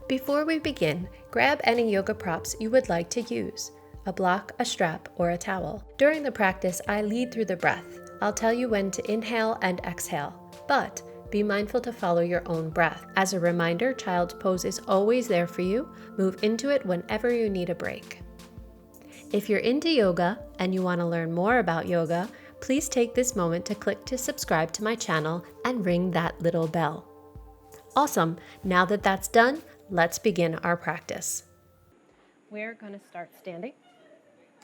Before we begin, grab any yoga props you would like to use, a block, a strap, or a towel. During the practice, I lead through the breath. I'll tell you when to inhale and exhale, but be mindful to follow your own breath. As a reminder, child's pose is always there for you. Move into it whenever you need a break. If you're into yoga and you want to learn more about yoga, please take this moment to click to subscribe to my channel and ring that little bell. Awesome. Now that that's done, let's begin our practice. We're going to start standing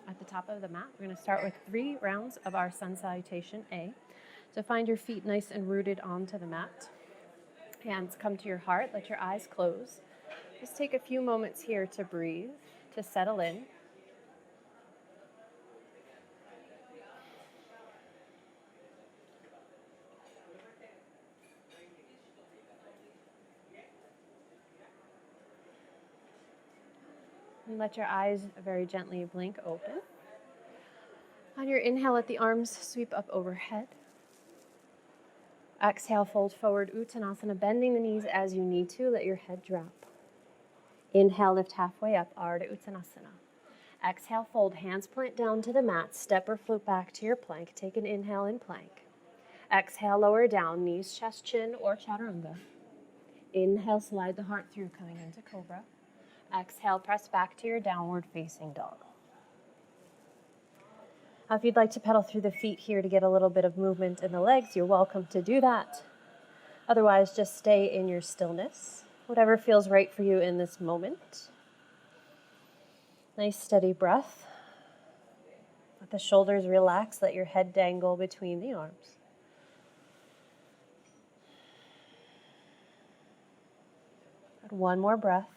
at the top of the mat. We're going to start with 3 rounds of our Sun Salutation A. So find your feet nice and rooted onto the mat. Hands come to your heart. Let your eyes close. Just take a few moments here to breathe, to settle in. And let your eyes very gently blink open. On your inhale, let the arms sweep up overhead. Exhale, fold forward, Uttanasana, bending the knees as you need to. Let your head drop. Inhale, lift halfway up, Ardha Uttanasana. Exhale, fold, hands point down to the mat. Step or float back to your plank. Take an inhale in plank. Exhale, lower down, knees, chest, chin, or chaturanga. Inhale, slide the heart through, coming into cobra. Exhale, press back to your downward facing dog. Now, if you'd like to pedal through the feet here to get a little bit of movement in the legs, you're welcome to do that. Otherwise, just stay in your stillness, whatever feels right for you in this moment. Nice steady breath. Let the shoulders relax, let your head dangle between the arms. One more breath.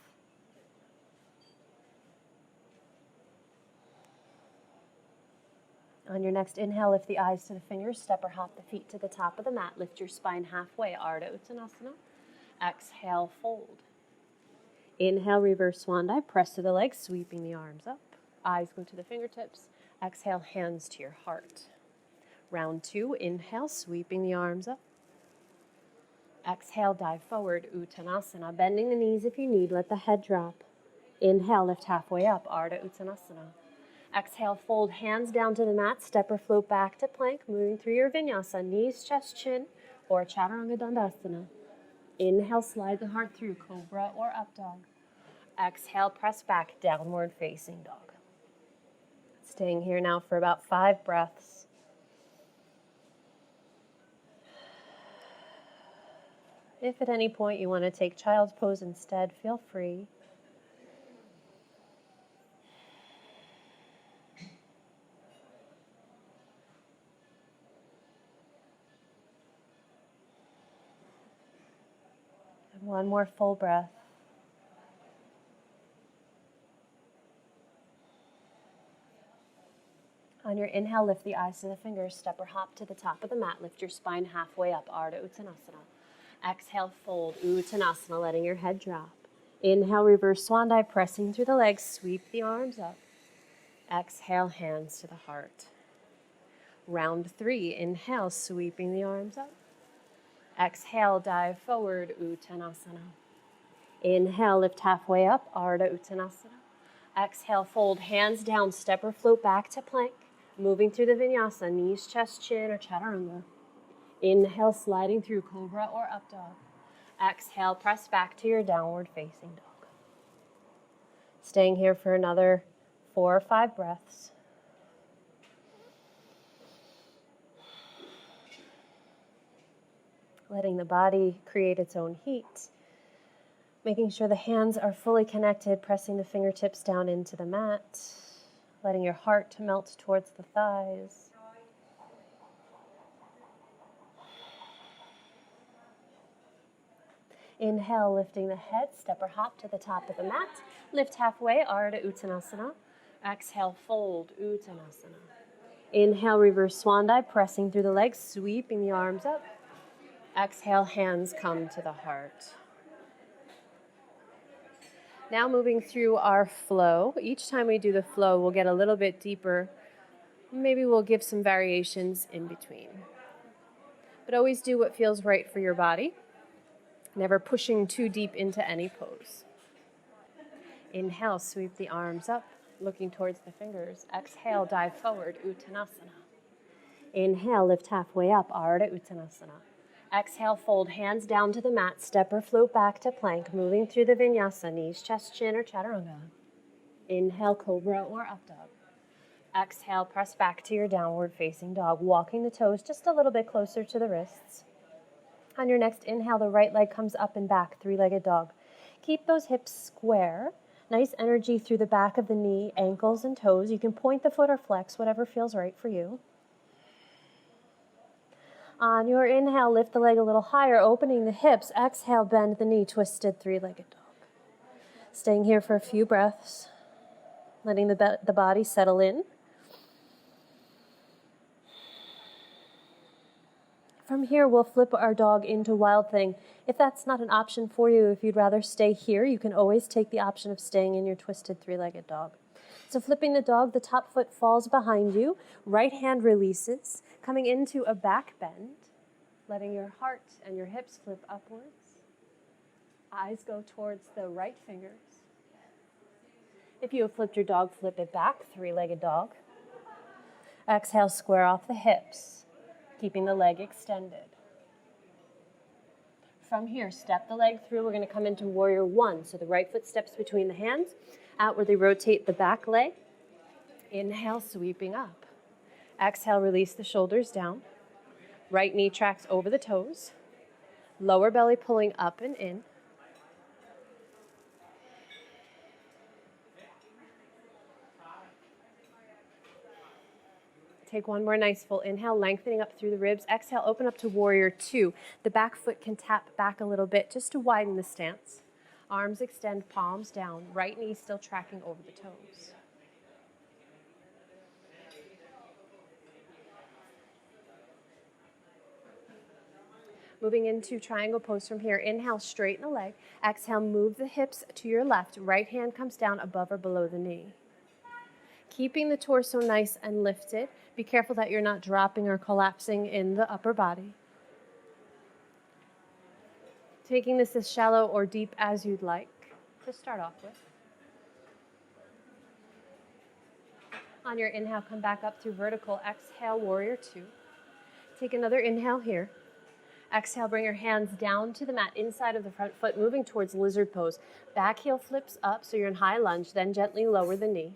On your next inhale, lift the eyes to the fingers, step or hop the feet to the top of the mat. Lift your spine halfway, Ardha Uttanasana. Exhale, fold. Inhale, reverse swan dive, press to the legs, sweeping the arms up. Eyes go to the fingertips. Exhale, hands to your heart. Round 2, inhale, sweeping the arms up. Exhale, dive forward, Uttanasana, bending the knees if you need, let the head drop. Inhale, lift halfway up, Ardha Uttanasana. Exhale, fold hands down to the mat, step or float back to plank, moving through your Vinyasa, knees, chest, chin, or Chaturanga Dandasana. Inhale, slide the heart through, cobra or up dog. Exhale, press back, downward facing dog. Staying here now for about 5 breaths. If at any point you want to take child's pose instead, feel free. One more full breath. On your inhale, lift the eyes to the fingers, step or hop to the top of the mat. Lift your spine halfway up, Ardha Uttanasana. Exhale, fold, Uttanasana, letting your head drop. Inhale, reverse swan dive, pressing through the legs, sweep the arms up. Exhale, hands to the heart. Round 3, inhale, sweeping the arms up. Exhale, dive forward, Uttanasana. Inhale, lift halfway up, Ardha Uttanasana. Exhale, fold hands down, step or float back to plank. Moving through the Vinyasa, knees, chest, chin, or Chaturanga. Inhale, sliding through cobra or up dog. Exhale, press back to your downward facing dog. Staying here for another 4 or 5 breaths. Letting the body create its own heat. Making sure the hands are fully connected, pressing the fingertips down into the mat. Letting your heart melt towards the thighs. Inhale, lifting the head, step or hop to the top of the mat. Lift halfway, Ardha Uttanasana. Exhale, fold, Uttanasana. Inhale, reverse swan dive, pressing through the legs, sweeping the arms up. Exhale, hands come to the heart. Now moving through our flow. Each time we do the flow, we'll get a little bit deeper. Maybe we'll give some variations in between. But always do what feels right for your body. Never pushing too deep into any pose. Inhale, sweep the arms up, looking towards the fingers. Exhale, dive forward, Uttanasana. Inhale, lift halfway up, Ardha Uttanasana. Exhale, fold hands down to the mat, step or float back to plank, moving through the Vinyasa, knees, chest, chin, or Chaturanga. Inhale, Cobra or Up Dog. Exhale, press back to your downward facing dog, walking the toes just a little bit closer to the wrists. On your next inhale, the right leg comes up and back, three-legged dog. Keep those hips square. Nice energy through the back of the knee, ankles, and toes. You can point the foot or flex, whatever feels right for you. On your inhale, lift the leg a little higher, opening the hips. Exhale, bend the knee, twisted three-legged dog. Staying here for a few breaths, letting the body settle in. From here, we'll flip our dog into Wild Thing. If that's not an option for you, if you'd rather stay here, you can always take the option of staying in your twisted three-legged dog. So flipping the dog, the top foot falls behind you, right hand releases, coming into a back bend, letting your heart and your hips flip upwards. Eyes go towards the right fingers. If you have flipped your dog, flip it back, three-legged dog. Exhale, square off the hips, keeping the leg extended. From here, step the leg through. We're going to come into Warrior One. So the right foot steps between the hands. Outwardly rotate the back leg. Inhale, sweeping up. Exhale, release the shoulders down. Right knee tracks over the toes. Lower belly pulling up and in. Take one more nice full inhale, lengthening up through the ribs. Exhale, open up to Warrior Two. The back foot can tap back a little bit just to widen the stance. Arms extend, palms down. Right knee still tracking over the toes. Moving into triangle pose from here. Inhale, straighten the leg. Exhale, move the hips to your left. Right hand comes down above or below the knee. Keeping the torso nice and lifted. Be careful that you're not dropping or collapsing in the upper body. Taking this as shallow or deep as you'd like to start off with. On your inhale, come back up through vertical. Exhale, Warrior Two. Take another inhale here. Exhale, bring your hands down to the mat, inside of the front foot, moving towards lizard pose. Back heel flips up, so you're in high lunge, then gently lower the knee.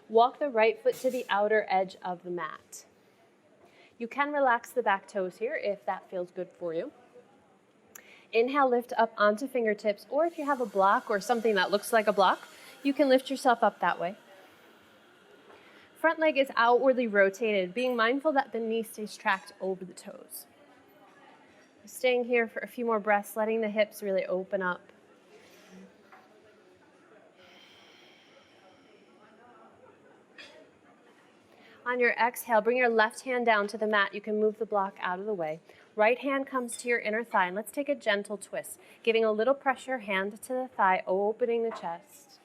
Walk the right foot to the outer edge of the mat. You can relax the back toes here if that feels good for you. Inhale, lift up onto fingertips, or if you have a block or something that looks like a block, you can lift yourself up that way. Front leg is outwardly rotated, being mindful that the knee stays tracked over the toes. Staying here for a few more breaths, letting the hips really open up. On your exhale, bring your left hand down to the mat. You can move the block out of the way. Right hand comes to your inner thigh, and let's take a gentle twist, giving a little pressure, hand to the thigh, opening the chest.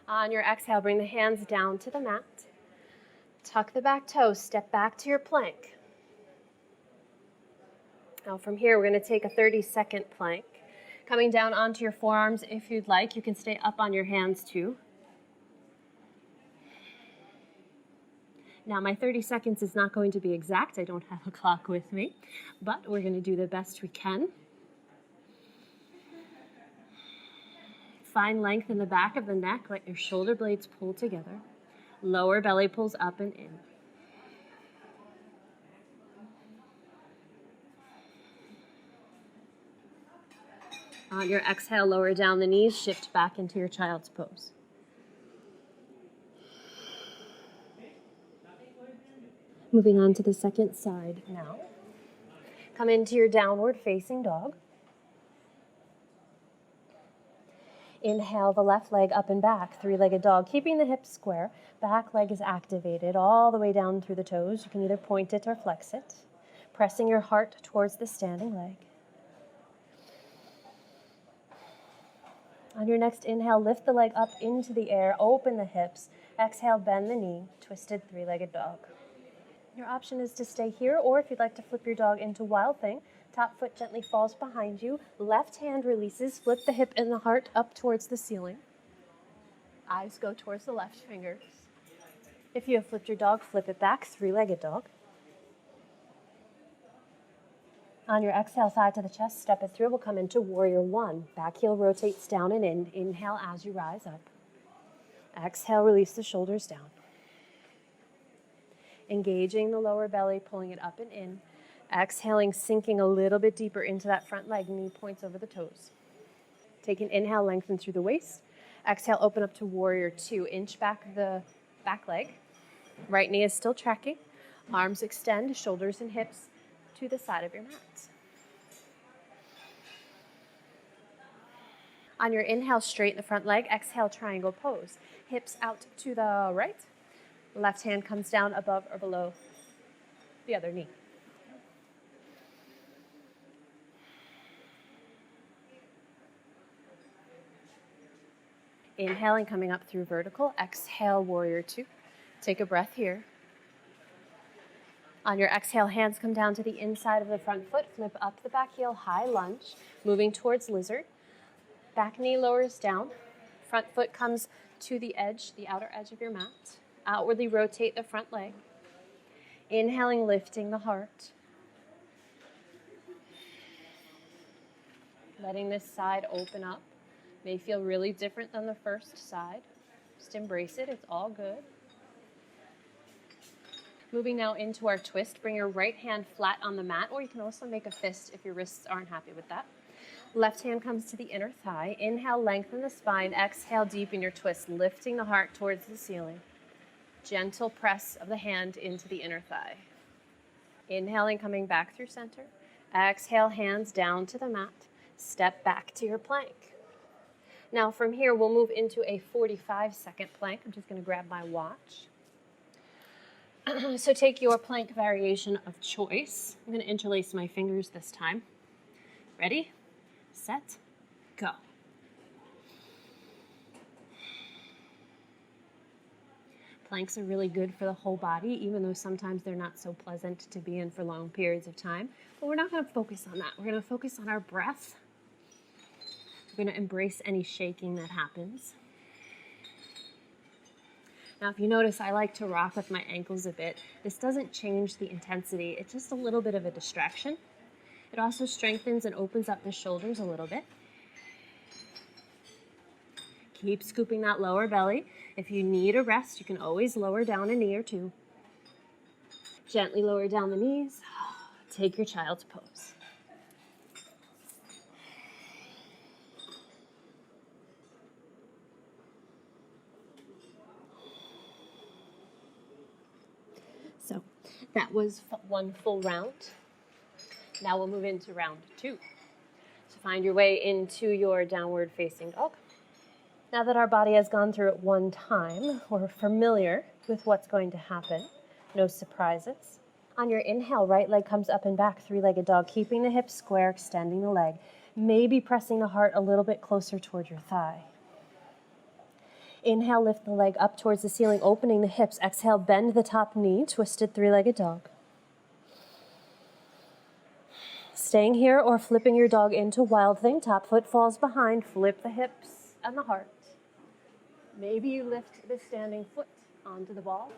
On your exhale, bring the hands down to the mat. Tuck the back toes, step back to your plank. Now from here, we're going to take a 30-second plank. Coming down onto your forearms if you'd like. You can stay up on your hands too. Now my 30 seconds is not going to be exact. I don't have a clock with me, but we're going to do the best we can. Find length in the back of the neck. Let your shoulder blades pull together. Lower belly pulls up and in. On your exhale, lower down the knees, shift back into your child's pose. Moving on to the second side now. Come into your downward facing dog. Inhale the left leg up and back, three-legged dog, keeping the hips square. Back leg is activated all the way down through the toes. You can either point it or flex it. Pressing your heart towards the standing leg. On your next inhale, lift the leg up into the air, open the hips. Exhale, bend the knee, twisted three-legged dog. Your option is to stay here, or if you'd like to flip your dog into Wild Thing, top foot gently falls behind you, left hand releases, flip the hip and the heart up towards the ceiling. Eyes go towards the left fingers. If you have flipped your dog, flip it back, three-legged dog. On your exhale, thigh to the chest, step it through. We'll come into Warrior One. Back heel rotates down and in. Inhale as you rise up. Exhale, release the shoulders down. Engaging the lower belly, pulling it up and in. Exhaling, sinking a little bit deeper into that front leg, knee points over the toes. Take an inhale, lengthen through the waist. Exhale, open up to Warrior Two. Inch back the back leg. Right knee is still tracking. Arms extend, shoulders and hips to the side of your mat. On your inhale, straighten the front leg. Exhale, triangle pose. Hips out to the right. Left hand comes down above or below the other knee. Inhaling, coming up through vertical. Exhale, Warrior Two. Take a breath here. On your exhale, hands come down to the inside of the front foot. Flip up the back heel, high lunge, moving towards lizard. Back knee lowers down. Front foot comes to the edge, the outer edge of your mat. Outwardly rotate the front leg. Inhaling, lifting the heart. Letting this side open up. May feel really different than the first side. Just embrace it, it's all good. Moving now into our twist, bring your right hand flat on the mat, or you can also make a fist if your wrists aren't happy with that. Left hand comes to the inner thigh. Inhale, lengthen the spine. Exhale, deepen your twist, lifting the heart towards the ceiling. Gentle press of the hand into the inner thigh. Inhaling, coming back through center. Exhale, hands down to the mat. Step back to your plank. Now from here, we'll move into a 45-second plank. I'm just going to grab my watch. So take your plank variation of choice. I'm going to interlace my fingers this time. Ready, set, go. Planks are really good for the whole body, even though sometimes they're not so pleasant to be in for long periods of time. But we're not going to focus on that. We're going to focus on our breath. We're going to embrace any shaking that happens. Now, if you notice, I like to rock with my ankles a bit. This doesn't change the intensity. It's just a little bit of a distraction. It also strengthens and opens up the shoulders a little bit. Keep scooping that lower belly. If you need a rest, you can always lower down a knee or two. Gently lower down the knees. Take your child's pose. So that was one full round. Now we'll move into round two. So find your way into your downward facing dog. Now that our body has gone through it one time, we're familiar with what's going to happen. No surprises. On your inhale, right leg comes up and back, three-legged dog, keeping the hips square, extending the leg, maybe pressing the heart a little bit closer toward your thigh. Inhale, lift the leg up towards the ceiling, opening the hips. Exhale, bend the top knee, twisted three-legged dog. Staying here or flipping your dog into Wild Thing. Top foot falls behind, flip the hips and the heart. Maybe you lift the standing foot onto the ball.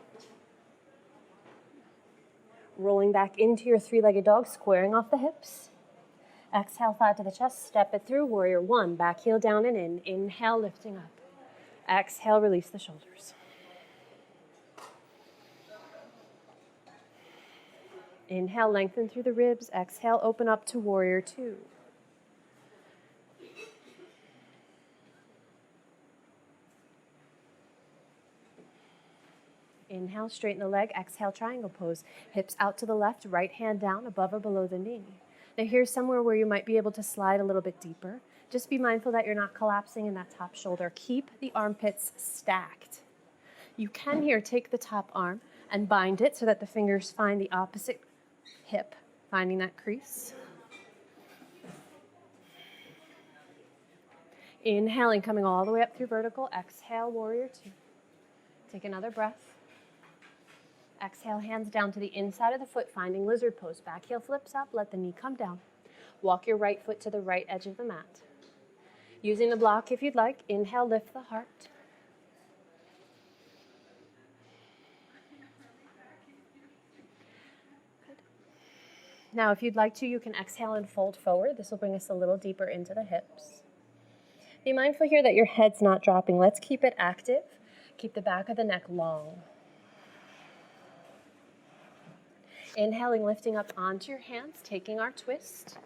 Rolling back into your three-legged dog, squaring off the hips. Exhale, thigh to the chest, step it through, Warrior One. Back heel down and in. Inhale, lifting up. Exhale, release the shoulders. Inhale, lengthen through the ribs. Exhale, open up to Warrior Two. Inhale, straighten the leg. Exhale, triangle pose. Hips out to the left, right hand down, above or below the knee. Now here's somewhere where you might be able to slide a little bit deeper. Just be mindful that you're not collapsing in that top shoulder. Keep the armpits stacked. You can here take the top arm and bind it so that the fingers find the opposite hip, finding that crease. Inhaling, coming all the way up through vertical. Exhale, Warrior Two. Take another breath. Exhale, hands down to the inside of the foot, finding lizard pose. Back heel flips up, let the knee come down. Walk your right foot to the right edge of the mat. Using the block if you'd like, inhale, lift the heart. Good. Now, if you'd like to, you can exhale and fold forward. This will bring us a little deeper into the hips. Be mindful here that your head's not dropping. Let's keep it active. Keep the back of the neck long. Inhaling, lifting up onto your hands, taking our twist.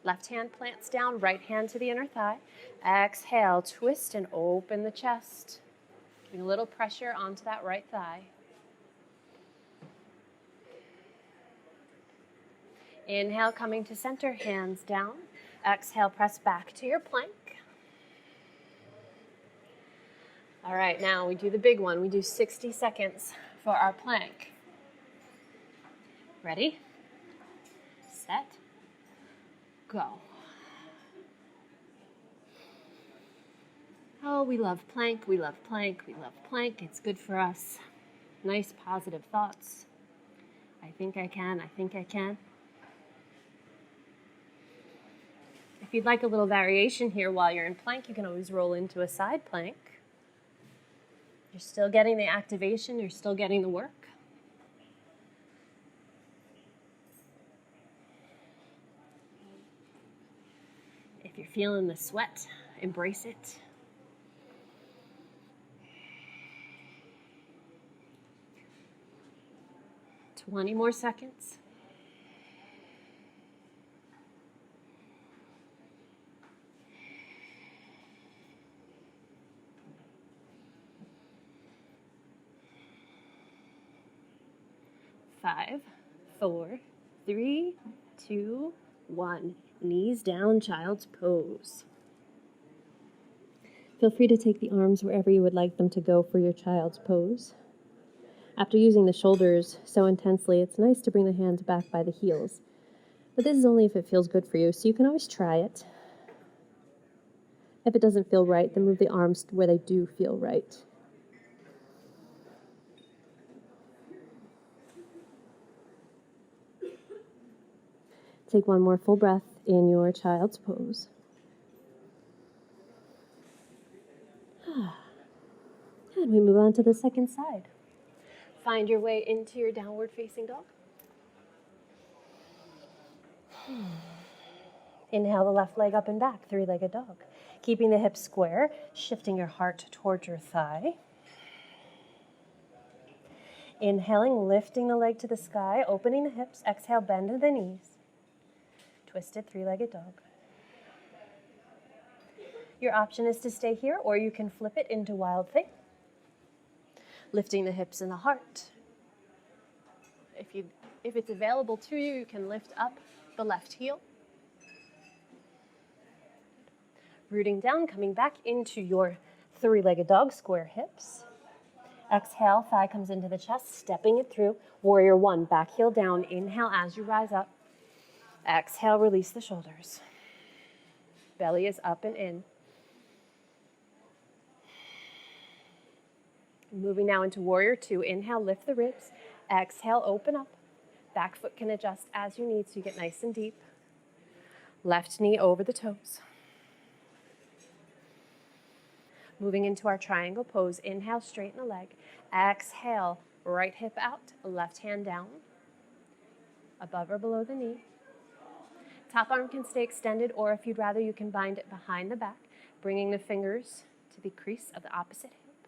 Left hand plants down, right hand to the inner thigh. Exhale, twist and open the chest. Giving a little pressure onto that right thigh. Inhale, coming to center, hands down. Exhale, press back to your plank. All right, now we do the big one. We do 60 seconds for our plank. Ready, set, go. Oh, we love plank, we love plank, we love plank. It's good for us. Nice positive thoughts. I think I can, I think I can. If you'd like a little variation here while you're in plank, you can always roll into a side plank. You're still getting the activation, you're still getting the work. If you're feeling the sweat, embrace it. Twenty more seconds. Five, 4, 3, 2, 1. Knees down, child's pose. Feel free to take the arms wherever you would like them to go for your child's pose. After using the shoulders so intensely, it's nice to bring the hands back by the heels. But this is only if it feels good for you, so you can always try it. If it doesn't feel right, then move the arms to where they do feel right. Take one more full breath in your child's pose. And we move on to the second side. Find your way into your downward facing dog. Inhale the left leg up and back, three-legged dog. Keeping the hips square, shifting your heart towards your thigh. Inhaling, lifting the leg to the sky, opening the hips. Exhale, bend the knees. Twisted three-legged dog. Your option is to stay here, or you can flip it into wild thing. Lifting the hips and the heart. If it's available to you, you can lift up the left heel. Rooting down, coming back into your three-legged dog, square hips. Exhale, thigh comes into the chest, stepping it through. Warrior one, back heel down. Inhale as you rise up. Exhale, release the shoulders. Belly is up and in. Moving now into warrior two. Inhale, lift the ribs. Exhale, open up. Back foot can adjust as you need so you get nice and deep. Left knee over the toes. Moving into our triangle pose. Inhale, straighten the leg. Exhale, right hip out, left hand down, above or below the knee. Top arm can stay extended, or if you'd rather, you can bind it behind the back, bringing the fingers to the crease of the opposite hip.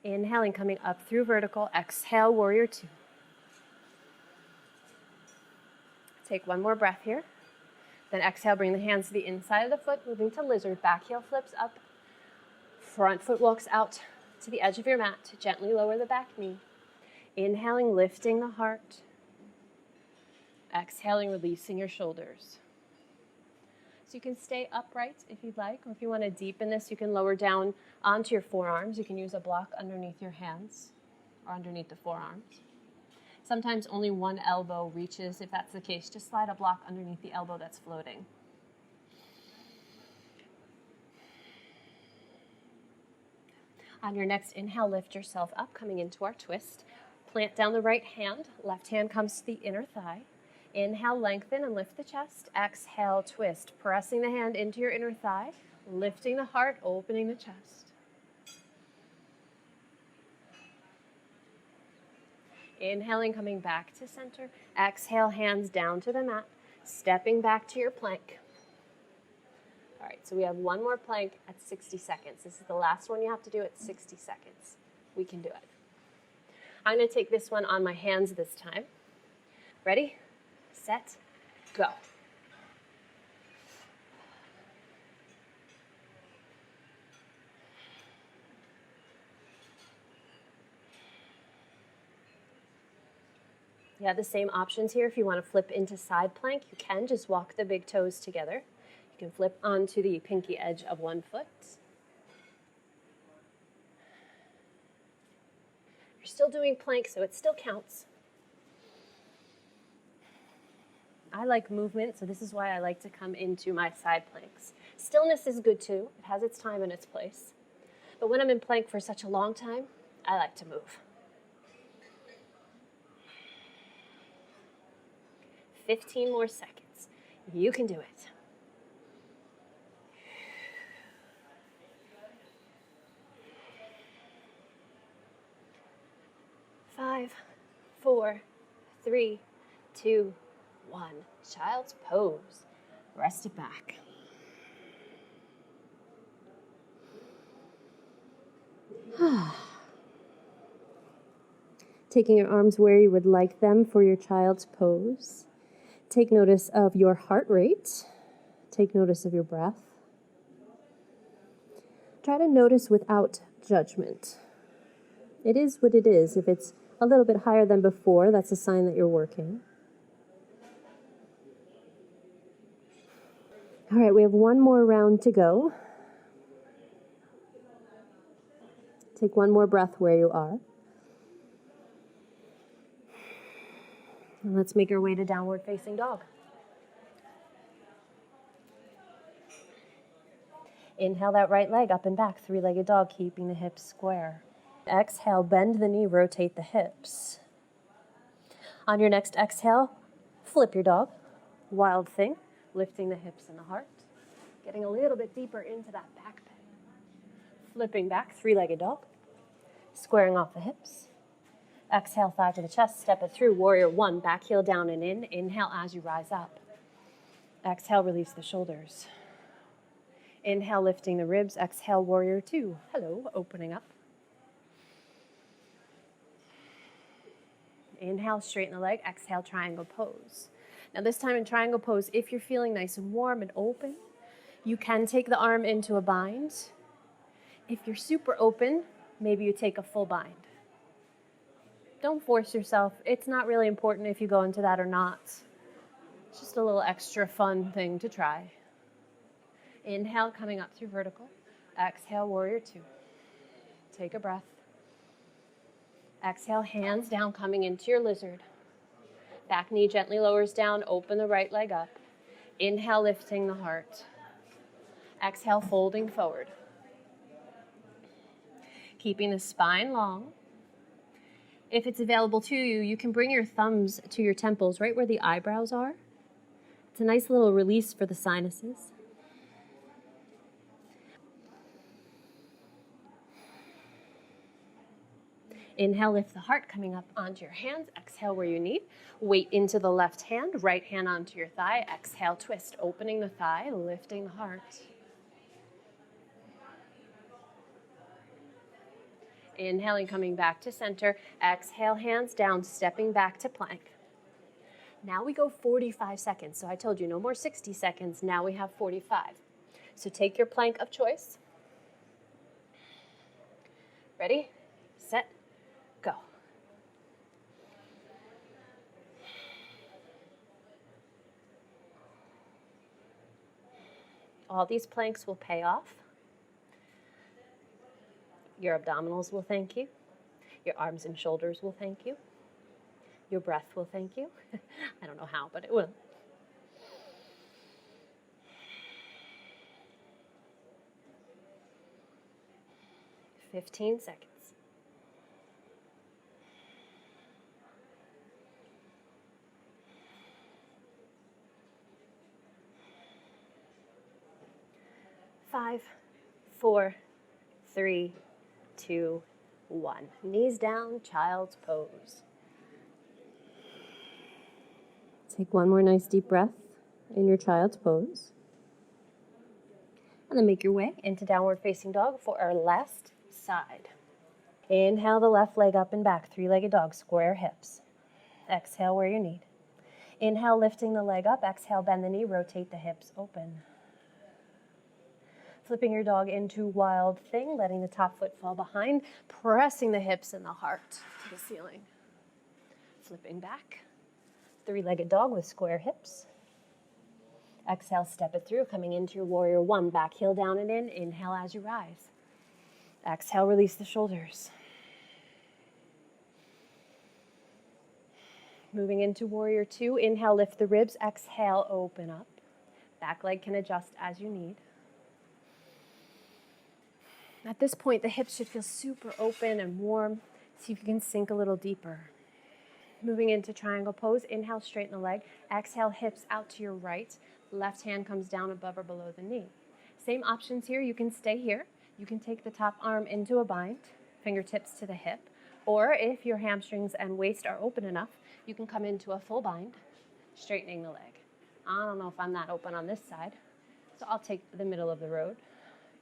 Inhaling, coming up through vertical. Exhale, warrior two. Take one more breath here. Then exhale, bring the hands to the inside of the foot, moving to lizard. Back heel flips up. Front foot walks out to the edge of your mat. Gently lower the back knee. Inhaling, lifting the heart. Exhaling, releasing your shoulders. So you can stay upright if you'd like, or if you want to deepen this, you can lower down onto your forearms. You can use a block underneath your hands or underneath the forearms. Sometimes only one elbow reaches. If that's the case, just slide a block underneath the elbow that's floating. On your next inhale, lift yourself up, coming into our twist. Plant down the right hand. Left hand comes to the inner thigh. Inhale, lengthen and lift the chest. Exhale, twist. Pressing the hand into your inner thigh, lifting the heart, opening the chest. Inhaling, coming back to center. Exhale, hands down to the mat. Stepping back to your plank. All right, so we have one more plank at 60 seconds. This is the last one you have to do at 60 seconds. We can do it. I'm going to take this one on my hands this time. Ready, set, go. You have the same options here. If you want to flip into side plank, you can. Just walk the big toes together. You can flip onto the pinky edge of one foot. You're still doing plank, so it still counts. I like movement, so this is why I like to come into my side planks. Stillness is good too. It has its time and its place. But when I'm in plank for such a long time, I like to move. 15 more seconds. You can do it. 5, 4, 3, 2, 1. Child's pose. Rest it back. Taking your arms where you would like them for your child's pose. Take notice of your heart rate. Take notice of your breath. Try to notice without judgment. It is what it is. If it's a little bit higher than before, that's a sign that you're working. All right, we have one more round to go. Take one more breath where you are. And let's make our way to downward facing dog. Inhale that right leg up and back, three-legged dog, keeping the hips square. Exhale, bend the knee, rotate the hips. On your next exhale, flip your dog. Wild thing, lifting the hips and the heart. Getting a little bit deeper into that back bend. Flipping back, three-legged dog. Squaring off the hips. Exhale, thigh to the chest, step it through. Warrior one, back heel down and in. Inhale as you rise up. Exhale, release the shoulders. Inhale, lifting the ribs. Exhale, warrior two. Hello, opening up. Inhale, straighten the leg. Exhale, triangle pose. Now this time in triangle pose, if you're feeling nice and warm and open, you can take the arm into a bind. If you're super open, maybe you take a full bind. Don't force yourself. It's not really important if you go into that or not. It's just a little extra fun thing to try. Inhale, coming up through vertical. Exhale, warrior two. Take a breath. Exhale, hands down, coming into your lizard. Back knee gently lowers down, open the right leg up. Inhale, lifting the heart. Exhale, folding forward. Keeping the spine long. If it's available to you, you can bring your thumbs to your temples, right where the eyebrows are. It's a nice little release for the sinuses. Inhale, lift the heart, coming up onto your hands. Exhale where you need. Weight into the left hand, right hand onto your thigh. Exhale, twist, opening the thigh, lifting the heart. Inhaling, coming back to center. Exhale, hands down, stepping back to plank. Now we go 45 seconds. So I told you no more 60 seconds. Now we have 45. So take your plank of choice. Ready, set, go. All these planks will pay off. Your abdominals will thank you. Your arms and shoulders will thank you. Your breath will thank you. I don't know how, but it will. 15 seconds. Five, 4, 3, 2, 1. Knees down, child's pose. Take one more nice deep breath in your child's pose. And then make your way into downward facing dog for our last side. Inhale the left leg up and back, three-legged dog, square hips. Exhale where you need. Inhale, lifting the leg up. Exhale, bend the knee, rotate the hips open. Flipping your dog into wild thing, letting the top foot fall behind, pressing the hips and the heart to the ceiling. Flipping back, three-legged dog with square hips. Exhale, step it through, coming into your warrior one, back heel down and in. Inhale as you rise. Exhale, release the shoulders. Moving into warrior two, inhale, lift the ribs. Exhale, open up. Back leg can adjust as you need. At this point, the hips should feel super open and warm. See if you can sink a little deeper. Moving into triangle pose, inhale, straighten the leg. Exhale, hips out to your right. Left hand comes down above or below the knee. Same options here. You can stay here. You can take the top arm into a bind, fingertips to the hip. Or if your hamstrings and waist are open enough, you can come into a full bind, straightening the leg. I don't know if I'm that open on this side, so I'll take the middle of the road.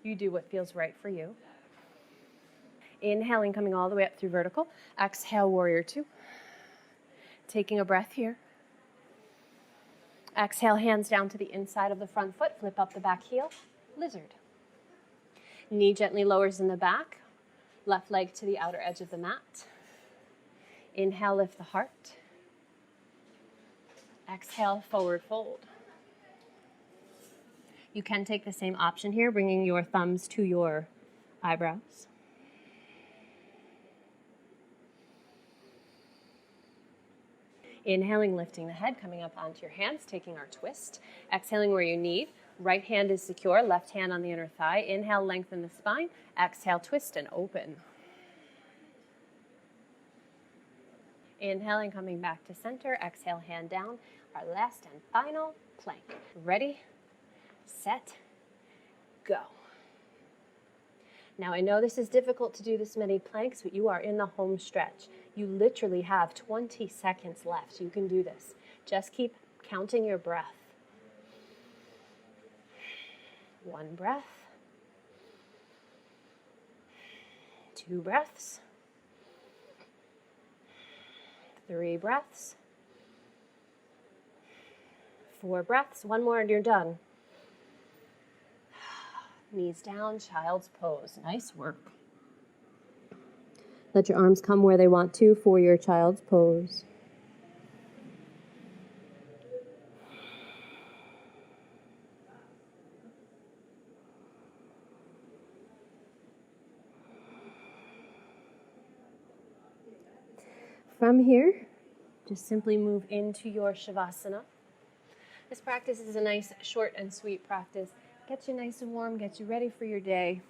You do what feels right for you. Inhaling, coming all the way up through vertical. Exhale, warrior two. Taking a breath here. Exhale, hands down to the inside of the front foot. Flip up the back heel. Lizard. Knee gently lowers in the back. Left leg to the outer edge of the mat. Inhale, lift the heart. Exhale, forward fold. You can take the same option here, bringing your thumbs to your eyebrows. Inhaling, lifting the head, coming up onto your hands, taking our twist. Exhaling where you need. Right hand is secure, left hand on the inner thigh. Inhale, lengthen the spine. Exhale, twist and open. Inhaling, coming back to center. Exhale, hand down. Our last and final plank. Ready? Set, go. Now I know this is difficult to do this many planks, but you are in the home stretch. You literally have 20 seconds left. You can do this. Just keep counting your breath. One breath. Two breaths. Three breaths. Four breaths. One more and you're done. Knees down, child's pose. Nice work. Let your arms come where they want to for your child's pose. From here, just simply move into your Shavasana. This practice is a nice, short and sweet practice. Gets you nice and warm, gets you ready for your day,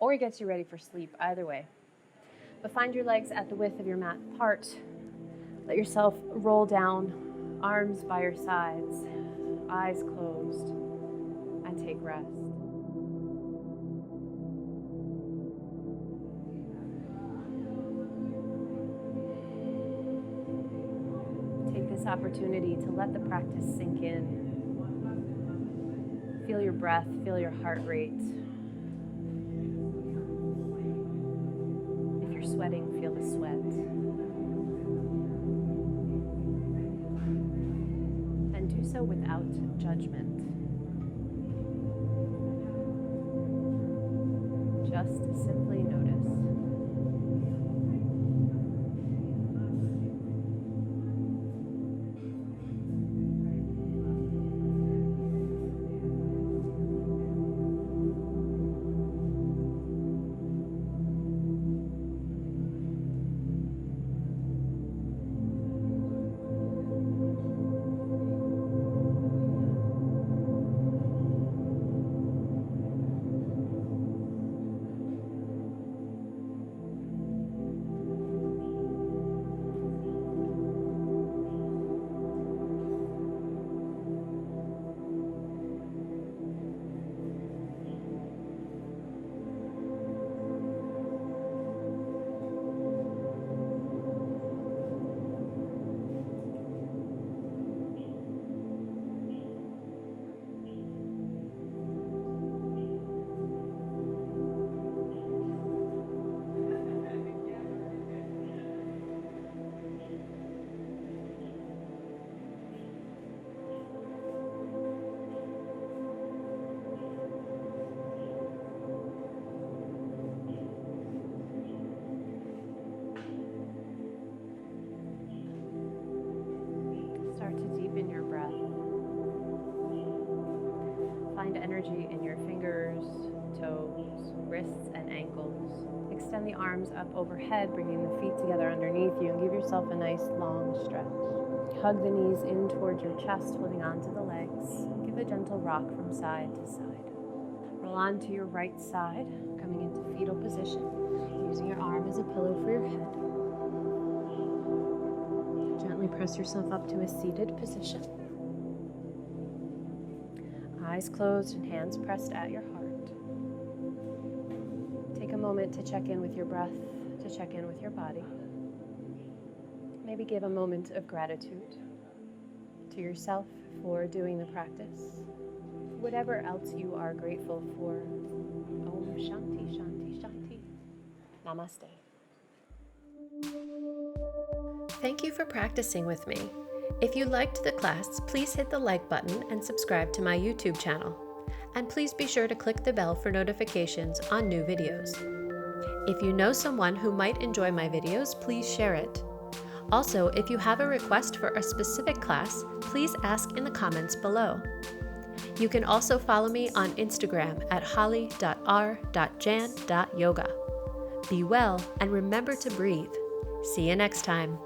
or gets you ready for sleep, either way. But find your legs at the width of your mat apart. Let yourself roll down, arms by your sides, eyes closed, and take rest. Take this opportunity to let the practice sink in. Feel your breath, feel your heart rate. If you're sweating, feel the sweat. And do so without judgment. Just simply notice. energy in your fingers, toes, wrists, and ankles. Extend the arms up overhead, bringing the feet together underneath you, and give yourself a nice long stretch. Hug the knees in towards your chest, holding onto the legs. Give a gentle rock from side to side. Roll onto your right side, coming into fetal position, using your arm as a pillow for your head. Gently press yourself up to a seated position. Eyes closed and hands pressed at your heart. Take a moment to check in with your breath, to check in with your body. Maybe give a moment of gratitude to yourself for doing the practice. Whatever else you are grateful for. Om Shanti, Shanti, Shanti. Namaste. Thank you for practicing with me. If you liked the class, please hit the like button and subscribe to my YouTube channel. And please be sure to click the bell for notifications on new videos. If you know someone who might enjoy my videos, please share it. Also, if you have a request for a specific class, please ask in the comments below. You can also follow me on Instagram at holly.r.jan.yoga. Be well and remember to breathe. See you next time.